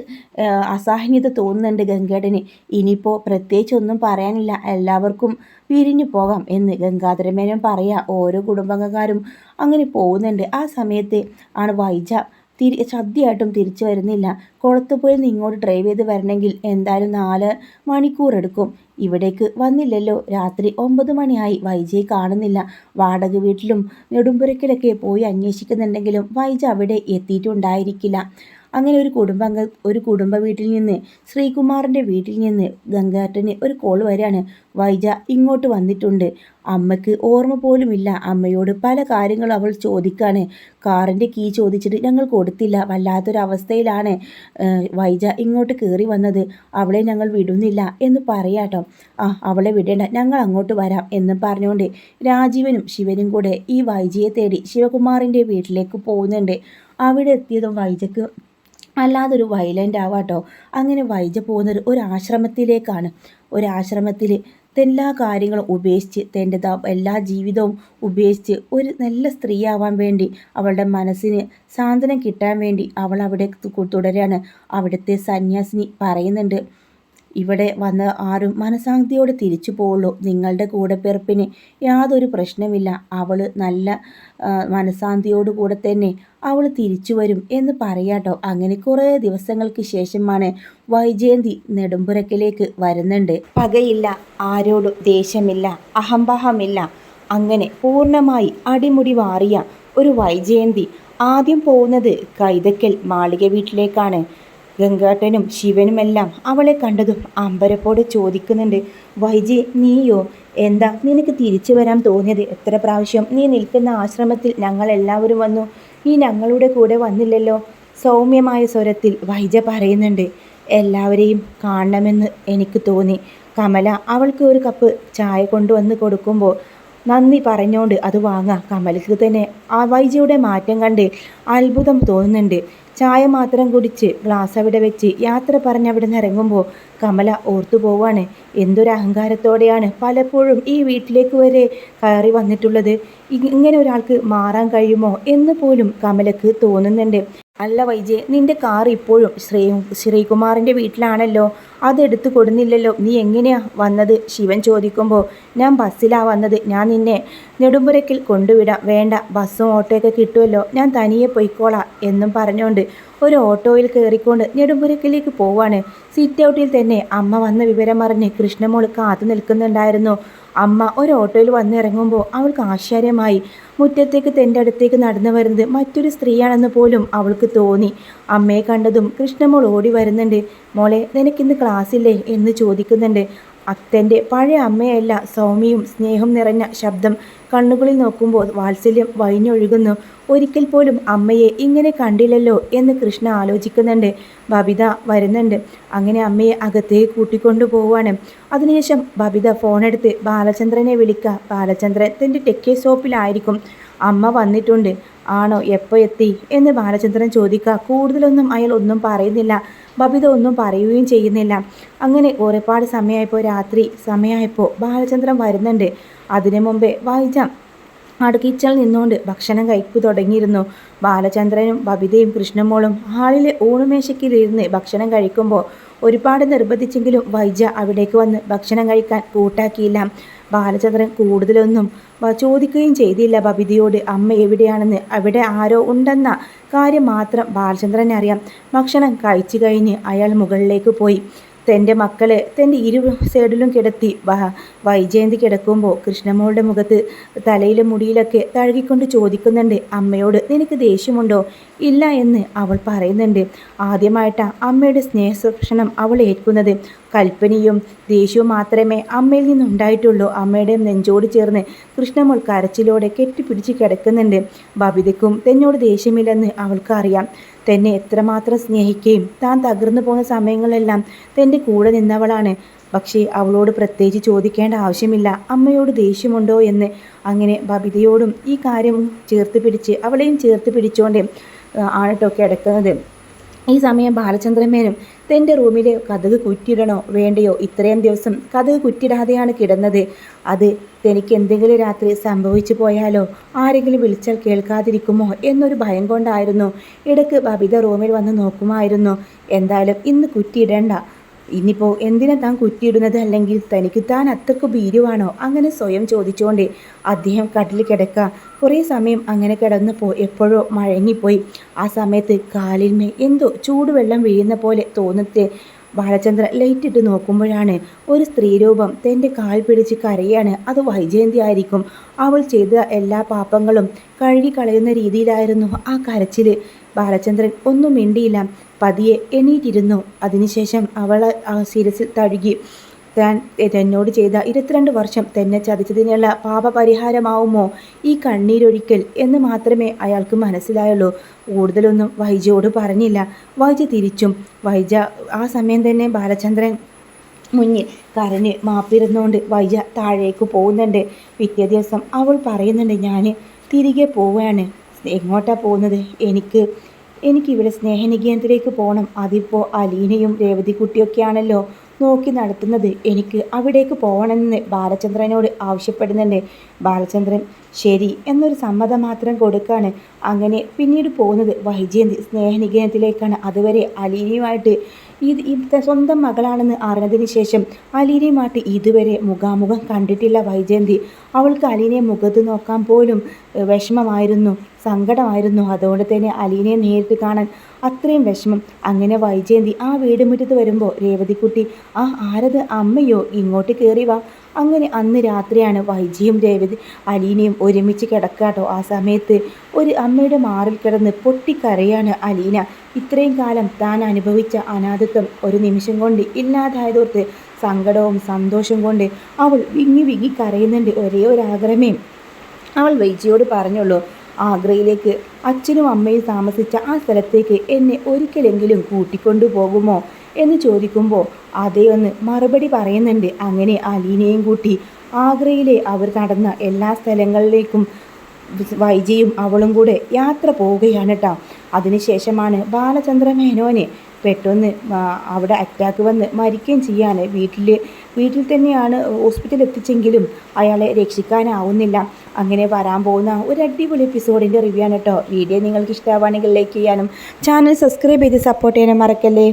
അസഹനീയത തോന്നുന്നുണ്ട് ഗംഗേട്ടന്. ഇനിയിപ്പോൾ പ്രത്യേകിച്ചൊന്നും പറയാനില്ല, എല്ലാവർക്കും പിരിഞ്ഞു പോകാം എന്ന് ഗംഗാധരമേനോൻ പറയാ. ഓരോ കുടുംബക്കാരും അങ്ങനെ പോകുന്നുണ്ട്. ആ സമയത്ത് ആണ് വൈജ സദ്യയായിട്ടും തിരിച്ചു വരുന്നില്ല. കൊളത്തുപോയിൽ നിന്ന് ഇങ്ങോട്ട് ഡ്രൈവ് ചെയ്ത് വരണമെങ്കിൽ എന്തായാലും 4 മണിക്കൂർ എടുക്കും. ഇവിടേക്ക് വന്നില്ലല്ലോ. രാത്രി 9 മണിയായി. വൈജയെ കാണുന്നില്ല. വാടക വീട്ടിലും നെടുമ്പുരക്കിലൊക്കെ പോയി അന്വേഷിക്കുന്നുണ്ടെങ്കിലും വൈജ അവിടെ എത്തിയിട്ടുണ്ടായിരിക്കില്ല. അങ്ങനെ ഒരു കുടുംബ വീട്ടിൽ നിന്ന്, ശ്രീകുമാറിൻ്റെ വീട്ടിൽ നിന്ന് ഗംഗാട്ടന് ഒരു കോൾ വരികയാണ്. വൈജ ഇങ്ങോട്ട് വന്നിട്ടുണ്ട്. അമ്മയ്ക്ക് ഓർമ്മ പോലുമില്ല. അമ്മയോട് പല കാര്യങ്ങളും അവൾ ചോദിക്കാണ്. കാറിൻ്റെ കീ ചോദിച്ചിട്ട് ഞങ്ങൾ കൊടുത്തില്ല. വല്ലാത്തൊരവസ്ഥയിലാണ് വൈജ ഇങ്ങോട്ട് കയറി വന്നത്. അവളെ ഞങ്ങൾ വിടുന്നില്ല എന്ന് പറയാട്ടോ. അവളെ വിടേണ്ട, ഞങ്ങൾ അങ്ങോട്ട് വരാം എന്ന് പറഞ്ഞുകൊണ്ട് രാജീവനും ശിവനും കൂടെ ഈ വൈജയെ തേടി ശിവകുമാറിൻ്റെ വീട്ടിലേക്ക് പോകുന്നുണ്ട്. അവിടെ എത്തിയതും വൈജക്ക് അല്ലാതൊരു വയലൻ്റ് ആവാട്ടോ. അങ്ങനെ വൈജ പോകുന്നത് ഒരു ആശ്രമത്തിലേക്കാണ്. ഒരാശ്രമത്തിൽ എല്ലാ കാര്യങ്ങളും ഉപേക്ഷിച്ച്, തൻ്റെ എല്ലാ ജീവിതവും ഉപേക്ഷിച്ച് ഒരു നല്ല സ്ത്രീയാവാൻ വേണ്ടി, അവളുടെ മനസ്സിന് സാന്ത്വനം കിട്ടാൻ വേണ്ടി അവൾ അവിടെ തുടരാണ്. അവിടുത്തെ സന്യാസിനി പറയുന്നുണ്ട്, ഇവിടെ വന്ന് ആരും മനഃശാന്തിയോടെ തിരിച്ചു പോവുള്ളൂ. നിങ്ങളുടെ കൂടെപ്പിറപ്പിന് യാതൊരു പ്രശ്നമില്ല. അവൾ നല്ല മനഃശാന്തിയോടുകൂടെ തന്നെ അവൾ തിരിച്ചു വരും എന്ന് പറയാട്ടോ. അങ്ങനെ കുറേ ദിവസങ്ങൾക്ക് ശേഷമാണ് വൈജയന്തി നെടുമ്പുരക്കിലേക്ക് വരുന്നുണ്ട്. പകയില്ല, ആരോടും ദേഷ്യമില്ല, അഹംഭാവമില്ല. അങ്ങനെ പൂർണ്ണമായി അടിമുടി മാറിയ ഒരു വൈജയന്തി ആദ്യം പോകുന്നത് കൈതക്കൽ മാളിക വീട്ടിലേക്കാണ്. ഗംഗാട്ടനും ശിവനുമെല്ലാം അവളെ കണ്ടതും അമ്പരപ്പോട് ചോദിക്കുന്നുണ്ട്, വൈജി നീയോ? എന്താ നിനക്ക് തിരിച്ചു വരാൻ തോന്നിയത്? എത്ര പ്രാവശ്യം നീ നിൽക്കുന്ന ആശ്രമത്തിൽ ഞങ്ങളെല്ലാവരും വന്നു, നീ ഞങ്ങളുടെ കൂടെ വന്നില്ലല്ലോ. സൗമ്യമായ സ്വരത്തിൽ വൈജ പറയുന്നുണ്ട്, എല്ലാവരെയും കാണണമെന്ന് എനിക്ക് തോന്നി. കമല അവൾക്ക് ഒരു കപ്പ് ചായ കൊണ്ടുവന്ന് കൊടുക്കുമ്പോൾ നന്ദി പറഞ്ഞുകൊണ്ട് അത് വാങ്ങാം. കമലക്ക് തന്നെ ആ വൈജയുടെ മാറ്റം കണ്ട് അത്ഭുതം തോന്നുന്നുണ്ട്. ചായ മാത്രം കുടിച്ച് ഗ്ലാസ് അവിടെ വെച്ച് യാത്ര പറഞ്ഞ് അവിടെ നിന്ന് ഇറങ്ങുമ്പോൾ കമല ഓർത്തു പോവാണ്, എന്തൊരു അഹങ്കാരത്തോടെയാണ് പലപ്പോഴും ഈ വീട്ടിലേക്ക് വരെ കയറി വന്നിട്ടുള്ളത്. ഇങ്ങനെ ഒരാൾക്ക് മാറാൻ കഴിയുമോ എന്ന് പോലും കമലക്ക് തോന്നുന്നുണ്ട്. അല്ല വൈജെ, നിന്റെ കാർ ഇപ്പോഴും ശ്രീകുമാറിൻ്റെ വീട്ടിലാണല്ലോ, അതെടുത്തു കൊടുന്നില്ലല്ലോ, നീ എങ്ങനെയാ വന്നത്? ശിവൻ ചോദിക്കുമ്പോൾ ഞാൻ ബസ്സിലാണ് വന്നത്, ഞാൻ നിന്നെ നെടുമ്പുരക്കിൽ കൊണ്ടുവിടാം. വേണ്ട, ബസ്സും ഓട്ടോയൊക്കെ കിട്ടുമല്ലോ, ഞാൻ തനിയെ പൊയ്ക്കോളാം എന്നും പറഞ്ഞുകൊണ്ട് ഒരു ഓട്ടോയിൽ കയറിക്കൊണ്ട് നെടുമ്പുരക്കിലേക്ക് പോവാണ്. സിറ്റ് ഔട്ടിൽ തന്നെ അമ്മ വന്ന വിവരം അറിഞ്ഞ് കൃഷ്ണമോൾ കാത്തു നിൽക്കുന്നുണ്ടായിരുന്നു. അമ്മ ഒരു ഓട്ടോയിൽ വന്നിറങ്ങുമ്പോൾ അവൾക്ക് ആശ്ചര്യമായി. മുറ്റത്തേക്ക് തൻ്റെ അടുത്തേക്ക് നടന്നു വരുന്നത് മറ്റൊരു സ്ത്രീയാണെന്ന് പോലും അവൾക്ക് തോന്നി. അമ്മയെ കണ്ടതും കൃഷ്ണമോൾ ഓടി വരുന്നുണ്ട്. മോളെ, നിനക്കിന്ന് ക്ലാസ്സില്ലേ എന്ന് ചോദിക്കുന്നുണ്ട്. തൻ്റെ പഴയ അമ്മയല്ല, സൗമ്യയും സ്നേഹം നിറഞ്ഞ ശബ്ദം. കണ്ണുകളിൽ നോക്കുമ്പോൾ വാത്സല്യം വഴിഞ്ഞൊഴുകുന്നു. ഒരിക്കൽ പോലും അമ്മയെ ഇങ്ങനെ കണ്ടില്ലല്ലോ എന്ന് കൃഷ്ണ ആലോചിക്കുന്നുണ്ട്. ബബിത വരുന്നുണ്ട്. അങ്ങനെ അമ്മയെ അകത്തേക്ക് കൂട്ടിക്കൊണ്ടു പോവാണ്. അതിനുശേഷം ബബിത ഫോണെടുത്ത് ബാലചന്ദ്രനെ വിളിക്കുക. ബാലചന്ദ്രൻ തൻ്റെ ടെക്കി ഷോപ്പിലായിരിക്കും. അമ്മ വന്നിട്ടുണ്ട്. ആണോ, എപ്പോൾ എത്തി എന്ന് ബാലചന്ദ്രൻ ചോദിക്കുക. കൂടുതലൊന്നും അയാൾ ഒന്നും പറയുന്നില്ല. ബബിത ഒന്നും പറയുകയും ചെയ്യുന്നില്ല. അങ്ങനെ ഒരുപാട് സമയമായപ്പോൾ, രാത്രി സമയമായപ്പോൾ ബാലചന്ദ്രൻ വരുന്നുണ്ട്. അതിനു മുമ്പേ വൈജ കിച്ചണിൽ നിന്നുകൊണ്ട് ഭക്ഷണം കഴിക്കു തുടങ്ങിയിരുന്നു. ബാലചന്ദ്രനും ബബിതയും കൃഷ്ണമോളും ഹാളിലെ ഊണുമേശയ്ക്കിലിരുന്ന് ഭക്ഷണം കഴിക്കുമ്പോൾ ഒരുപാട് നിർബന്ധിച്ചെങ്കിലും വൈജ അവിടേക്ക് വന്ന് ഭക്ഷണം കഴിക്കാൻ കൂട്ടാക്കിയില്ല. ബാലചന്ദ്രൻ കൂടുതലൊന്നും ചോദിക്കുകയും ചെയ്തില്ല ബബിതയോട്. അമ്മ എവിടെയാണെന്ന്, അവിടെ ആരോ ഉണ്ടെന്ന കാര്യം മാത്രം ബാലചന്ദ്രൻ അറിയാം. ഭക്ഷണം കഴിച്ചു കഴിഞ്ഞ് അയാൾ മുകളിലേക്ക് പോയി. തൻ്റെ മക്കളെ തൻ്റെ ഇരു സൈഡിലും കിടത്തി വൈജയന്തി കിടക്കുമ്പോൾ കൃഷ്ണമോളുടെ മുഖത്ത് തലയിലും മുടിയിലൊക്കെ തഴുകിക്കൊണ്ട് ചോദിക്കുന്നുണ്ട്, അമ്മയോട് നിനക്ക് ദേഷ്യമുണ്ടോ? ഇല്ല എന്ന് അവൾ പറയുന്നുണ്ട്. ആദ്യമായിട്ടാണ് അമ്മയുടെ സ്നേഹസ്പർശനം അവൾ ഏൽക്കുന്നത്. കൽപ്പനയും ദേഷ്യവും മാത്രമേ അമ്മയിൽ നിന്നുണ്ടായിട്ടുള്ളൂ. അമ്മയുടെ നെഞ്ചോട് ചേർന്ന് കൃഷ്ണമോൾ കരച്ചിലോടെ കെട്ടിപ്പിടിച്ച് കിടക്കുന്നുണ്ട്. ബബിതയ്ക്കും തന്നോട് ദേഷ്യമില്ലെന്ന് അവൾക്കറിയാം. തന്നെ എത്രമാത്രം സ്നേഹിക്കുകയും താൻ തകർന്നു പോകുന്ന സമയങ്ങളെല്ലാം തൻ്റെ കൂടെ നിന്നവളാണ്. പക്ഷേ അവളോട് പ്രത്യേകിച്ച് ചോദിക്കേണ്ട ആവശ്യമില്ല അമ്മയോട് ദേഷ്യമുണ്ടോ എന്ന്. അങ്ങനെ ബബിതയോടും ഈ കാര്യം ചേർത്ത് പിടിച്ച് അവളെയും ചേർത്ത് പിടിച്ചുകൊണ്ട് ആണ് കേട്ടോ കിടക്കുന്നത്. ഈ സമയം ബാലചന്ദ്രമേനും തൻ്റെ റൂമിലെ കതക് കുറ്റിയിടണോ വേണ്ടയോ, ഇത്രയും ദിവസം കതക് കുറ്റിടാതെയാണ് കിടന്നത്. അത് തനിക്ക് എന്തെങ്കിലും രാത്രി സംഭവിച്ചു പോയാലോ, ആരെങ്കിലും വിളിച്ചാൽ കേൾക്കാതിരിക്കുമോ എന്നൊരു ഭയം കൊണ്ടായിരുന്നു. ഇടയ്ക്ക് ബബിത റൂമിൽ വന്ന് നോക്കുമായിരുന്നു. എന്തായാലും ഇന്ന് കുറ്റിയിടണ്ട, ഇനിയിപ്പോൾ എന്തിനാ താൻ കുറ്റിയിടുന്നത്, അല്ലെങ്കിൽ തനിക്ക് താൻ അത്രയ്ക്ക് ഭീരുവാണോ, അങ്ങനെ സ്വയം ചോദിച്ചുകൊണ്ട് അദ്ദേഹം കട്ടിൽ കിടക്കുക. കുറേ സമയം അങ്ങനെ കിടന്നപ്പോൾ എപ്പോഴോ മഴങ്ങിപ്പോയി. ആ സമയത്ത് കാലിന്മേൽ എന്തോ ചൂടുവെള്ളം വീഴുന്ന പോലെ തോന്നത്തെ ബാലചന്ദ്രൻ ലൈറ്റ് ഇട്ട് നോക്കുമ്പോഴാണ് ഒരു സ്ത്രീരൂപം തൻ്റെ കാൽ പിടിച്ച് കരയാണ്. അത് വൈജയന്തി ആയിരിക്കും. അവൾ ചെയ്ത എല്ലാ പാപങ്ങളും കഴുകി കളയുന്ന രീതിയിലായിരുന്നു ആ കരച്ചിൽ. ബാലചന്ദ്രൻ ഒന്നും മിണ്ടിയില്ല. പതിയെ എണീറ്റിരുന്നു. അതിനുശേഷം അവൾ ആ ശിരസിൽ തഴുകി. താൻ തന്നോട് ചെയ്ത 22 വർഷം തന്നെ ചതിച്ചതിനുള്ള പാപപരിഹാരമാവുമോ ഈ കണ്ണീരൊഴിക്കൽ എന്ന് മാത്രമേ അയാൾക്ക് മനസ്സിലായുള്ളൂ. കൂടുതലൊന്നും വൈജയോട് പറഞ്ഞില്ല. വൈജ തിരിച്ചും. വൈജ ആ സമയം തന്നെ ബാലചന്ദ്രൻ മുന്നിൽ കരഞ്ഞ് മാപ്പിരുന്നുകൊണ്ട് വൈജ താഴേക്ക് പോകുന്നുണ്ട്. പിറ്റേ ദിവസം അവൾ പറയുന്നുണ്ട്, ഞാൻ തിരികെ പോവുകയാണ്. എങ്ങോട്ടാണ് പോകുന്നത്? എനിക്കിവിടെ സ്നേഹനികേതനത്തിലേക്ക് പോകണം. അതിപ്പോൾ അലീനയും രേവതിക്കുട്ടിയൊക്കെയാണല്ലോ നോക്കി നടത്തുന്നത്. എനിക്ക് അവിടേക്ക് പോകണമെന്ന് ബാലചന്ദ്രനോട് ആവശ്യപ്പെടുന്നുണ്ട്. ബാലചന്ദ്രൻ ശരി എന്നൊരു സമ്മതം മാത്രം കൊടുക്കുകയാണ്. അങ്ങനെ പിന്നീട് പോകുന്നത് വൈജയന്തി സ്നേഹനികേതനത്തിലേക്കാണ്. അതുവരെ അലീനയുമായിട്ട് സ്വന്തം മകളാണെന്ന് അറിഞ്ഞതിന് ശേഷം അലീനയുമായിട്ട് ഇതുവരെ മുഖാമുഖം കണ്ടിട്ടില്ല വൈജയന്തി. അവൾക്ക് അലീനയെ മുഖത്ത് നോക്കാൻ പോലും വിഷമമായിരുന്നു, സങ്കടമായിരുന്നു. അതുകൊണ്ട് തന്നെ അലീനയെ നേരിട്ട് കാണാൻ അത്രയും വിഷമം. അങ്ങനെ വൈജയന്തി ആ വീട് മുറ്റത്ത് വരുമ്പോൾ രേവതിക്കുട്ടി, ആരത്, അമ്മയോ, ഇങ്ങോട്ട് കയറി വാ. അങ്ങനെ അന്ന് രാത്രിയാണ് വൈജയും അലീനയും ഒരുമിച്ച് കിടക്കാട്ടോ. ആ സമയത്ത് ഒരു അമ്മയുടെ മാറിൽ കിടന്ന് പൊട്ടിക്കരയാണ് അലീന. ഇത്രയും കാലം താൻ അനുഭവിച്ച അനാഥത്വം ഒരു നിമിഷം കൊണ്ട് ഇല്ലാതായതോർത്ത് സങ്കടവും സന്തോഷം കൊണ്ട് അവൾ വിങ്ങി കരയുന്നുണ്ട്. ഒരേ ഒരു ആഗ്രഹമേ അവൾ വൈജയോട് പറഞ്ഞുള്ളൂ, ആഗ്രയിലേക്ക് അച്ഛനും അമ്മയും താമസിച്ച ആ സ്ഥലത്തേക്ക് എന്നെ ഒരിക്കലെങ്കിലും കൂട്ടിക്കൊണ്ടു പോകുമോ എന്ന് ചോദിക്കുമ്പോൾ അതേ ഒന്ന് മറുപടി പറയുന്നുണ്ട്. അങ്ങനെ അലീനയും കൂട്ടി ആഗ്രയിലെ അവർ നടന്ന എല്ലാ സ്ഥലങ്ങളിലേക്കും വൈജയും അവളും കൂടെ യാത്ര പോവുകയാണ് കേട്ടോ. അതിനുശേഷമാണ് ബാലചന്ദ്ര മേനോന് പെട്ടെന്ന് അവിടെ അറ്റാക്ക് വന്ന് മരിക്കുകയും ചെയ്യാണ്. വീട്ടിൽ തന്നെയാണ് ഹോസ്പിറ്റലിൽ എത്തിച്ചെങ്കിലും അയാളെ രക്ഷിക്കാനാവുന്നില്ല. അങ്ങനെ വരാൻ പോകുന്ന ഒരു അടിപൊളി എപ്പിസോഡിൻ്റെ റിവ്യൂ ആണ് കേട്ടോ. വീഡിയോ നിങ്ങൾക്ക് ഇഷ്ടമാവുകയാണെങ്കിൽ ലൈക്ക് ചെയ്യാനും ചാനൽ സബ്സ്ക്രൈബ് ചെയ്ത് സപ്പോർട്ട് ചെയ്യാനും മറക്കല്ലേ.